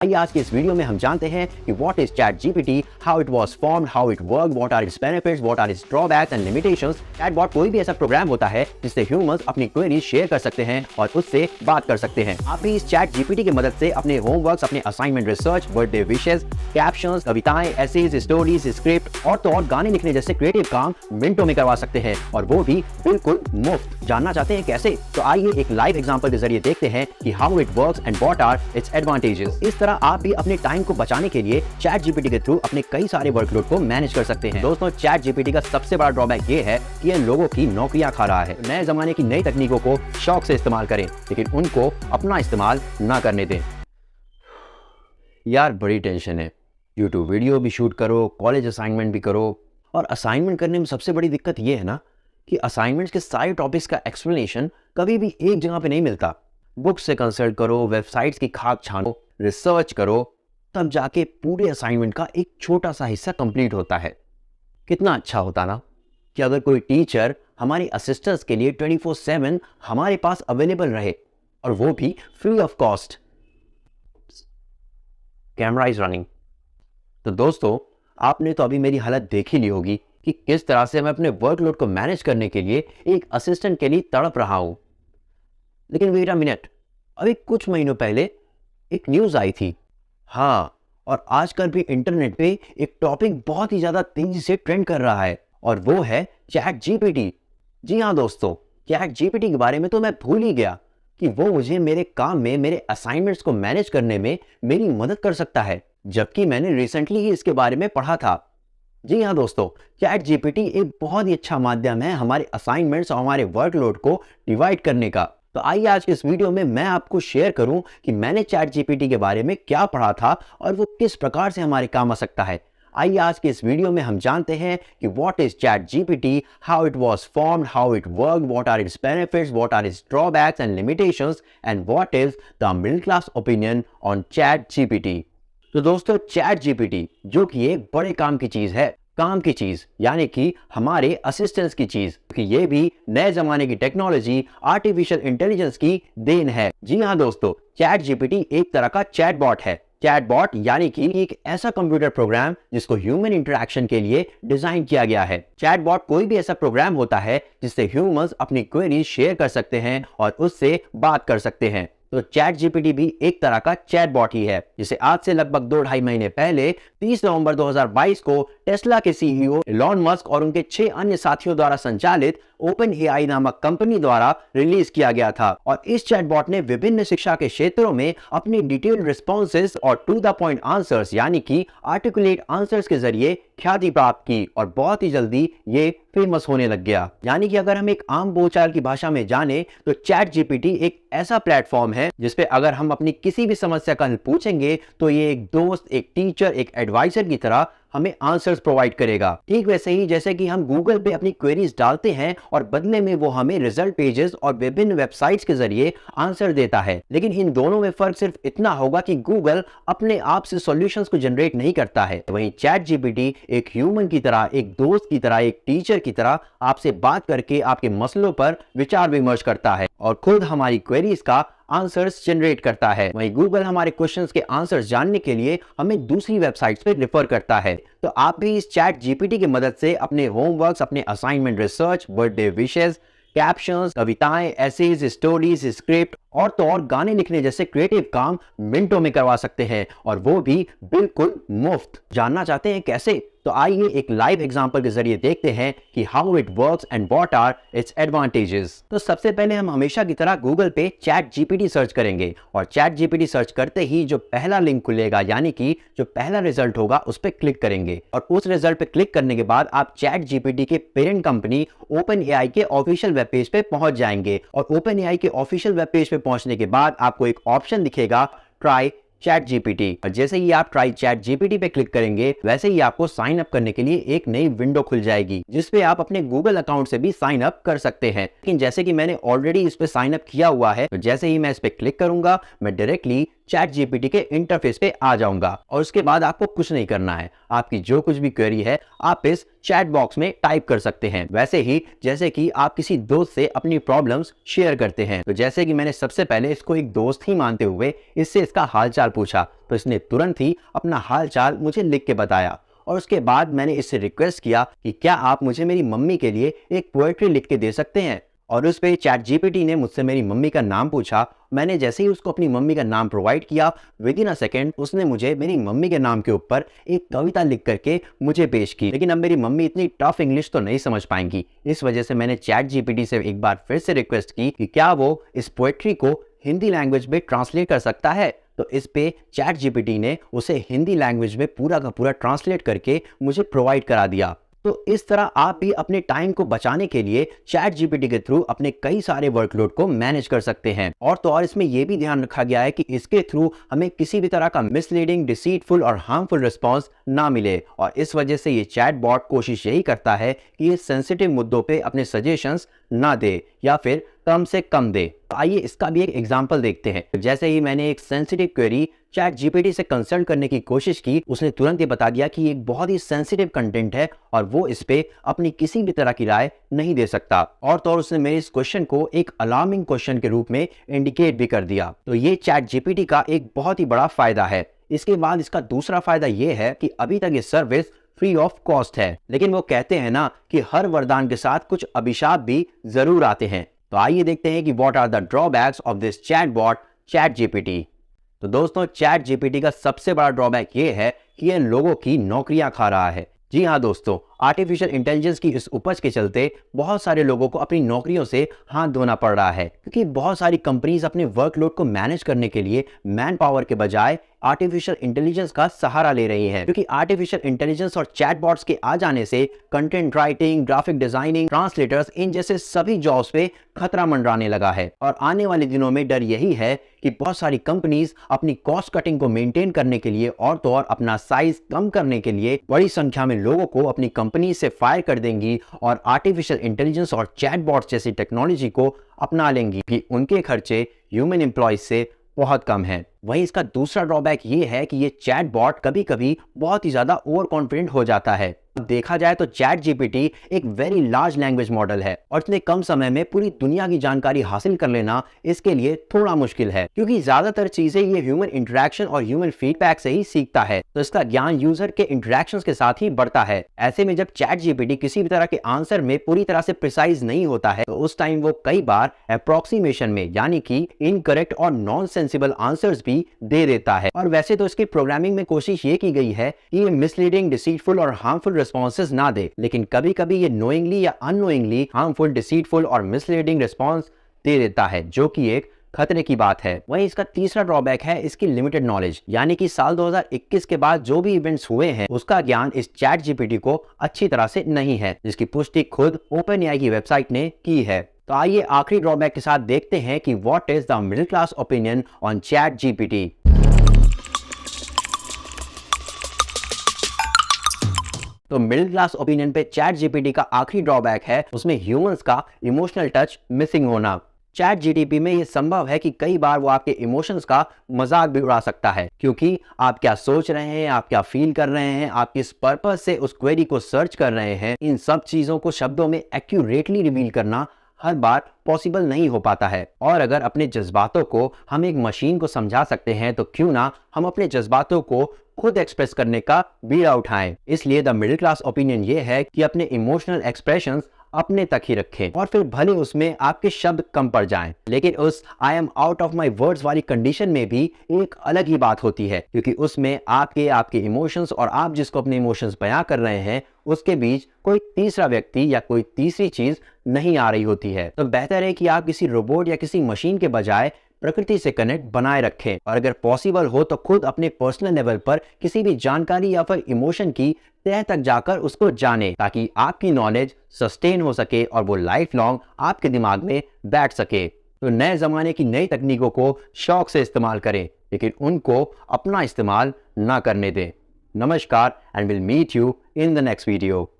आइए आज के इस वीडियो में हम जानते हैं कि what is chat GPT, how it was formed, how it work, what are its benefits, what are its drawbacks and limitations. Chatbot कोई भी ऐसा प्रोग्राम होता है जिससे ह्यूमंस अपनी क्वेरीज शेयर कर सकते हैं और उससे बात कर सकते हैं। आप भी इस चैट जीपीटी की मदद से अपने होमवर्क्स, अपने assignment, research, birthday wishes, captions, कविताएं, एसेज, स्टोरीज, स्क्रिप्ट और तो और गाने लिखने जैसे क्रिएटिव काम मिनटों में करवा सकते हैं और वो भी बिल्कुल मुफ्त। जानना चाहते हैं कैसे? तो आइए एक लाइव एग्जांपल के जरिए देखते हैं कि how it works and what are its advantages. इस तरह आप भी अपने टाइम को बचाने के लिए चैट जीपीटी के थ्रू अपने कई सारे वर्कलोड को मैनेज कर सकते हैं। दोस्तों, चैट जीपीटी का सबसे बड़ा ड्रॉबैक ये है कि ये लोगों की नौकरियां खा रहा है। नए जमाने की नई तकनीकों को शौक से इस्तेमाल करें, लेकिन उनको अपना इस्तेमाल ना करने दें। यार बड़ी टेंशन है। यूट्यूब वीडियो भी शूट करो, कॉलेज असाइनमेंट भी करो, और असाइनमेंट करने में सबसे बड़ी दिक्कत ये है ना कि असाइनमेंट्स के सारे टॉपिक्स का एक्सप्लेनेशन कभी भी एक जगह पे नहीं मिलता। बुक्स से कंसल्ट करो, वेबसाइट्स की खाक छानो, रिसर्च करो, तब जाके पूरे असाइनमेंट का एक छोटा सा हिस्सा कंप्लीट होता है। कितना अच्छा होता ना कि अगर कोई टीचर हमारे असिस्टेंट्स के लिए 24/7 हमारे पास अवेलेबल रहे, और वो भी free of cost. Camera is running. तो दोस्तों, आपने तो अभी मेरी हालत देख ही ली होगी कि किस तरह से मैं अपने वर्कलोड को मैनेज करने के लिए एक असिस्टेंट के लिए तड़प रहा हूं। लेकिन वेट अ मिनट, अभी कुछ महीनों पहले एक न्यूज़ आई थी। हाँ, और आजकल भी इंटरनेट पे एक टॉपिक बहुत ही ज़्यादा तेजी से ट्रेंड कर रहा है, और वो है चैट जीपीटी। जी हाँ दोस्तों, चैट जीपीटी के बारे में तो मैं भूल ही गया कि वो मुझे मेरे काम में, मेरे असाइनमेंट्स को मैनेज करने में मेरी मदद कर सकता है, जबकि मैंने रिसेंटली ही इसके बारे में पढ़ा था। जी हाँ दोस्तों, चैट जीपीटी एक बहुत ही अच्छा माध्यम है हमारे असाइनमेंट्स और हमारे वर्कलोड को डिवाइड करने का। तो आइए आज के इस वीडियो में मैं आपको शेयर करूं कि मैंने चैट जीपीटी के बारे में क्या पढ़ा था और वो किस प्रकार से हमारे काम आ सकता है। आइए आज के इस वीडियो में हम जानते हैं कि what is chat GPT, how it was formed, how it work, what are its benefits, what are its drawbacks and limitations, and what is the middle class opinion on chat GPT. तो दोस्तों, chat GPT जो कि एक बड़े काम की चीज है, काम की चीज यानी कि हमारे असिस्टेंट्स की चीज, कि ये भी नए जमाने की टेक्नोलॉजी, आर्टिफिशियल इंटेलिजेंस की देन है। जी हाँ दोस्तों, चैट जीपीटी एक तरह का चैटबॉट है। चैटबॉट यानी कि एक ऐसा कंप्यूटर प्रोग्राम जिसको ह्यूमन इंटरेक्शन के लिए डिजाइन किया गया है। चैटबॉट कोई भी ऐसा प्रोग्राम होता है जिससे ह्यूमंस अपनी क्वेरीज शेयर कर सकते हैं और उससे बात कर सकते हैं। तो चैट जीपीटी भी एक तरह का चैटबॉट ही है, जिसे आज से लगभग 2-2.5 महीने पहले 30 नवंबर 2022 को टेस्ला के सीईओ इलॉन मस्क और उनके 6 अन्य साथियों द्वारा संचालित ओपन एआई नामक कंपनी द्वारा रिलीज किया गया था। और इस चैटबॉट ने विभिन्न शिक्षा के क्षेत्रों में अपने डिटेल्ड रिस्पॉन्सेज और टू द पॉइंट आंसर्स यानी कि आर्टिकुलेट आंसर्स के जरिए ख्याति प्राप्त की, और बहुत ही जल्दी ये फेमस होने लग गया। यानी कि अगर हम एक आम बोलचाल की भाषा में जाने तो चैट जीपीटी एक ऐसा प्लेटफॉर्म है जिसपे अगर हम अपनी किसी भी समस्या का हल पूछेंगे तो ये एक दोस्त, एक टीचर, एक एडवाइजर की तरह हमें आंसर्स प्रोवाइड करेगा। ठीक वैसे ही जैसे कि हम गूगल पे अपनी क्वेरीज डालते हैं और बदले में वो हमें रिजल्ट पेजेस और विभिन्न वेबसाइट्स के जरिए आंसर देता है। लेकिन इन दोनों में फर्क सिर्फ इतना होगा कि गूगल अपने आप से सॉल्यूशंस को जनरेट नहीं करता है, वहीं चैट जीपीटी एक ह्यूमन की तरह, एक दोस्त की तरह, एक टीचर की तरह आपसे बात करके आपके मसलों पर विचार विमर्श करता है और खुद हमारी क्वेरीज का आंसर्स जनरेट करता है। वहीं गूगल हमारे क्वेश्चंस के आंसर्स जानने के लिए हमें दूसरी वेबसाइट्स पे रेफर करता है। तो आप भी इस चैट जीपीटी की मदद से अपने होमवर्क्स, अपने assignment, research, birthday wishes, captions, कविताएं, एसेज, स्टोरीज, स्क्रिप्ट और तो और गाने लिखने जैसे क्रिएटिव काम मिनटों में करवा सकते हैं, और वो भी बिल्कुल मुफ्त। जानना चाहते हैं कैसे? तो आइए एक लाइव एग्जांपल के जरिए देखते हैं कि how it works and what are its advantages. तो सबसे पहले हम हमेशा की तरह गूगल पे चैट जीपीटी सर्च करेंगे, और चैट जीपीटी सर्च करते ही जो पहला लिंक खुलेगा यानी कि जो पहला रिजल्ट होगा उस पर क्लिक करेंगे, और उस रिजल्ट पे क्लिक करने के बाद आप चैट जीपीटी के पेरेंट कंपनी ओपन एआई के ऑफिशियल वेब पेज पे पहुंच जाएंगे। और ओपन एआई के ऑफिशियल वेब पेज पे पहुंचने के बाद आपको एक ऑप्शन दिखेगा, ट्राई चैट जीपीटी। और जैसे ही आप ट्राई चैट जीपीटी पे क्लिक करेंगे वैसे ही आपको साइन अप करने के लिए एक नई विंडो खुल जाएगी, जिसपे आप अपने गूगल अकाउंट से भी साइन अप कर सकते हैं। लेकिन जैसे कि मैंने ऑलरेडी इस पे साइन अप किया हुआ है, तो जैसे ही मैं इस पे क्लिक करूंगा मैं डायरेक्टली चैट जीपीटी के इंटरफेस पे आ जाऊंगा और उसके बाद आपको कुछ नहीं करना है। आपकी जो कुछ भी क्वेरी है आप इस चैट बॉक्स में टाइप कर सकते हैं, वैसे ही जैसे कि आप किसी दोस्त से अपनी प्रॉब्लम्स शेयर करते हैं। तो जैसे कि मैंने सबसे पहले इसको एक दोस्त ही मानते हुए इससे इसका हालचाल पूछा, तो इसने तुरंत ही अपना हालचाल मुझे लिख के बताया। और उसके बाद मैंने इससे रिक्वेस्ट किया कि क्या आप मुझे मेरी मम्मी के लिए एक पोएट्री लिख के दे सकते हैं, और उस पे चैट जीपीटी ने मुझसे मेरी मम्मी का नाम पूछा। मैंने जैसे ही उसको अपनी मम्मी का नाम प्रोवाइड किया, विद इन अ सेकेंड उसने मुझे मेरी मम्मी के नाम के ऊपर एक कविता लिख करके मुझे पेश की। लेकिन अब मेरी मम्मी इतनी टफ इंग्लिश तो नहीं समझ पाएंगी, इस वजह से मैंने चैट जीपीटी से एक बार फिर से रिक्वेस्ट की कि क्या वो इस पोएट्री को हिंदी लैंग्वेज में ट्रांसलेट कर सकता है। तो इस पे चैट जीपीटी ने उसे हिंदी लैंग्वेज में पूरा का पूरा ट्रांसलेट करके मुझे प्रोवाइड करा दिया। तो इस तरह आप भी अपने टाइम को बचाने के लिए चैट जीपीटी के थ्रू अपने कई सारे वर्कलोड को मैनेज कर सकते हैं। और तो और इसमें यह भी ध्यान रखा गया है कि इसके थ्रू हमें किसी भी तरह का मिसलीडिंग, डिसीटफुल और हार्मफुल रिस्पॉन्स ना मिले। और इस वजह से ये चैट बॉट कोशिश यही करता है कि ये सेंसिटिव मुद्दों पे अपने सजेशंस ना दे या फिर कम से कम दे। तो आइए इसका भी एक एग्जांपल देखते हैं। जैसे ही मैंने एक सेंसिटिव क्वेरी चैट जीपीटी से कंसल्ट करने की कोशिश की, उसने तुरंत ये बता दिया कि एक बहुत ही सेंसिटिव कंटेंट है और वो इस पे अपनी किसी भी तरह की राय नहीं दे सकता। और तो और उसने मेरे इस क्वेश्चन को एक अलार्मिंग क्वेश्चन के रूप में इंडिकेट भी कर दिया। तो ये चैट जीपीटी का एक बहुत ही बड़ा फायदा है। इसके बाद इसका दूसरा फायदा ये है कि अभी तक ये सर्विस फ्री ऑफ कॉस्ट है, लेकिन वो कहते हैं ना कि हर वरदान के साथ कुछ अभिशाप भी जरूर आते हैं। तो आइए देखते हैं कि what are the drawbacks of this chat bot chat GPT. तो दोस्तों, चैट जीपीटी का सबसे बड़ा ड्रॉबैक ये है कि ये लोगों की नौकरियां खा रहा है। जी हाँ दोस्तों, आर्टिफिशियल इंटेलिजेंस की इस उपज के चलते बहुत सारे लोगों को अपनी नौकरियों से हाथ धोना पड़ रहा है, क्योंकि बहुत सारी कंपनीज अपने वर्कलोड को मैनेज करने के लिए मैन पावर के बजाय आर्टिफिशियल इंटेलिजेंस का सहारा ले रही है। क्योंकि आर्टिफिशियल इंटेलिजेंस और चैटबॉट्स के आ जाने से content writing, graphic designing, translators, इन जैसे सभी जॉब्स पे खतरा मंडराने लगा है। और आने वाले दिनों में डर यही है कि बहुत सारी कंपनीज अपनी कॉस्ट कटिंग को मेंटेन करने के लिए और तो और अपना साइज कम करने के लिए बड़ी संख्या में लोगों को अपनी कंपनी से फायर कर देंगी और आर्टिफिशियल इंटेलिजेंस और चैटबॉट्स जैसी टेक्नोलॉजी को अपना लेंगी कि उनके खर्चे ह्यूमन एम्प्लॉयज से बहुत कम है। वहीं इसका दूसरा ड्रॉबैक ये है कि ये चैटबॉट कभी कभी बहुत ही ज्यादा ओवर कॉन्फिडेंट हो जाता है। देखा जाए तो चैट जीपीटी एक वेरी लार्ज लैंग्वेज मॉडल है और इतने कम समय में पूरी दुनिया की जानकारी हासिल कर लेना इसके लिए थोड़ा मुश्किल है, क्योंकि ज्यादातर चीजें ये ह्यूमन इंटरेक्शन और ह्यूमन फीडबैक से ही सीखता है। तो इसका ज्ञान यूजर के इंटरेक्शंस के साथ ही बढ़ता है। ऐसे में जब चैट जीपीटी किसी भी तरह के आंसर में पूरी तरह से प्रिसाइज नहीं होता है, तो उस टाइम वो कई बार अप्रोक्सीमेशन में यानी कि इनकरेक्ट और नॉन सेंसिबल आंसर्स भी दे देता है। और वैसे तो इसकी प्रोग्रामिंग में कोशिश ये की गई है कि ये मिसलीडिंग, डिसीटफुल और हार्मफुल रिस्पॉन्सेज ना दे, लेकिन कभी कभी ये नोइंगली या अननोइंगली हार्मफुल, डिसीटफुल और मिसलीडिंग रिस्पॉन्स दे देता है, जो कि एक खतरे की बात है। वहीं इसका तीसरा ड्रॉबैक है इसकी लिमिटेड नॉलेज, यानी कि साल 2021 के बाद जो भी इवेंट्स हुए हैं उसका ज्ञान इस चैट जीपीटी को अच्छी तरह से नहीं है, जिसकी पुष्टि खुद ओपनएआई की वेबसाइट ने की है। तो आइए आखिरी ड्रॉबैक के साथ देखते हैं कि what is the middle class opinion on chat GPT. तो मिडिल क्लास ओपिनियन पे चैट जीपीटी का आखिरी ड्रॉबैक है उसमें ह्यूमंस का इमोशनल टच मिसिंग होना। चैट जीपीटी में ये संभव है कि कई बार वो आपके इमोशंस का मजाक भी उड़ा सकता है, क्योंकि आप क्या सोच रहे हैं, आप क्या फील कर रहे हैं, आप किस पर्पज से उस क्वेरी को सर्च कर रहे हैं, इन सब चीजों को शब्दों में एक्यूरेटली रिवील करना हर बार पॉसिबल नहीं हो पाता है। और अगर अपने जज्बातों को हम एक मशीन को समझा सकते हैं, तो क्यों ना हम अपने जज्बातों को खुद एक्सप्रेस करने का बीड़ा उठाएं। इसलिए द मिडिल क्लास ओपिनियन ये है कि अपने इमोशनल एक्सप्रेशंस अपने तक ही रखें, और फिर भले उसमें आपके शब्द कम पड़ जाएं, लेकिन उस I am out of my words वाली कंडीशन में भी एक अलग ही बात होती है, क्योंकि उसमें आपके इमोशंस और आप जिसको अपने इमोशंस बयां कर रहे हैं उसके बीच कोई तीसरा व्यक्ति या कोई तीसरी चीज नहीं आ रही होती है। तो बेहतर है कि आप किसी रोबोट या किसी मशीन के बजाय प्रकृति से कनेक्ट बनाए रखें, और अगर पॉसिबल हो तो खुद अपने पर्सनल लेवल पर किसी भी जानकारी या फिर इमोशन की तह तक जाकर उसको जाने, ताकि आपकी नॉलेज सस्टेन हो सके और वो लाइफ लॉन्ग आपके दिमाग में बैठ सके। तो नए जमाने की नई तकनीकों को शौक से इस्तेमाल करें, लेकिन उनको अपना इस्तेमाल ना करने दें। नमस्कार, and will meet you in the next video.